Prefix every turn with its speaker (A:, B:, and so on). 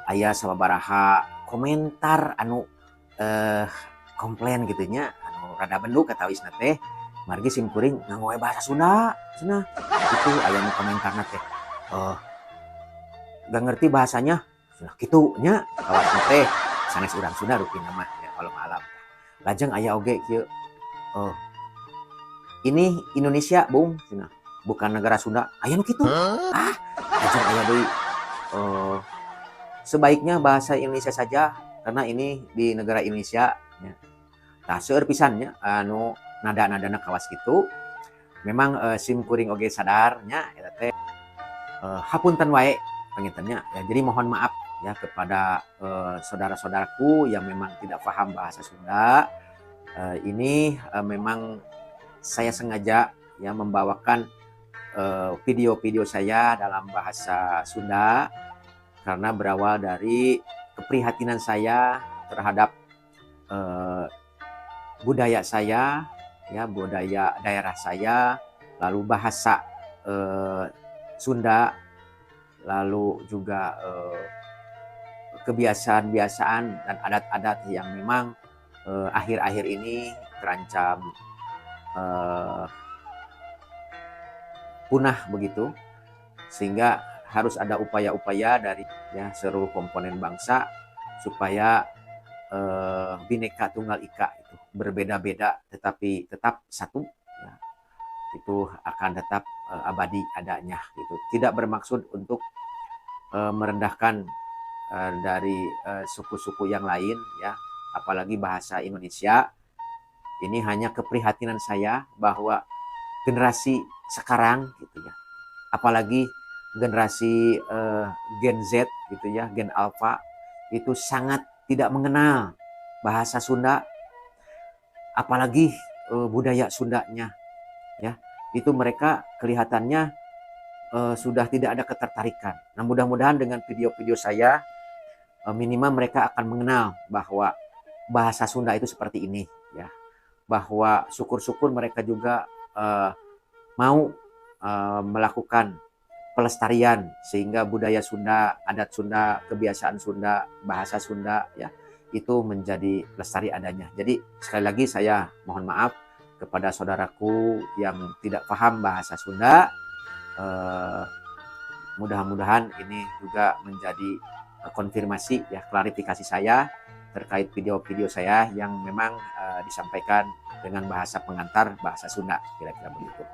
A: aya sababaraha komentar anu eh, komplain gitunya anu rada benduk katawisna teh margi simkuring nganggo bahasa Sunda cenah itu aya nu komentarna teh gak ngerti bahasanya cenah kitu nya kawasna teh sanes urang Sunda rupina mah ya kalau malam lajeng aya oge kieu ini Indonesia bung cenah bukan negara Sunda aya nu kitu lajeng aya deui sebaiknya bahasa Indonesia saja karena ini di negara Indonesia ya. Tah seueur pisannya anu nada-nadana kawas gitu memang sim kuring oge sadarnya eta teh hapunten wae pangintennya ya jadi mohon maaf ya kepada saudara-saudaraku yang memang tidak paham bahasa Sunda ini memang saya sengaja ya membawakan video-video saya dalam bahasa Sunda karena berawal dari keprihatinan saya terhadap budaya saya, ya budaya daerah saya, lalu bahasa Sunda, lalu juga kebiasaan-kebiasaan dan adat-adat yang memang akhir-akhir ini terancam punah begitu, sehingga harus ada upaya-upaya dari ya seluruh komponen bangsa supaya Bhinneka Tunggal Ika itu berbeda-beda tetapi tetap satu ya, itu akan tetap abadi adanya gitu. Tidak bermaksud untuk merendahkan dari suku-suku yang lain ya, apalagi bahasa Indonesia. Ini hanya keprihatinan saya bahwa generasi sekarang gitu ya, apalagi generasi Gen Z gitu ya, Gen Alpha itu sangat tidak mengenal bahasa Sunda, apalagi budaya Sundanya ya. Itu mereka kelihatannya sudah tidak ada ketertarikan. Nah, mudah-mudahan dengan video-video saya minimal mereka akan mengenal bahwa bahasa Sunda itu seperti ini ya. Bahwa syukur-syukur mereka juga mau melakukan pelestarian sehingga budaya Sunda, adat Sunda, kebiasaan Sunda, bahasa Sunda ya itu menjadi lestari adanya. Jadi sekali lagi saya mohon maaf kepada saudaraku yang tidak paham bahasa Sunda. Mudah-mudahan ini juga menjadi konfirmasi ya klarifikasi saya terkait video-video saya yang memang disampaikan dengan bahasa pengantar bahasa Sunda kira-kira begitu.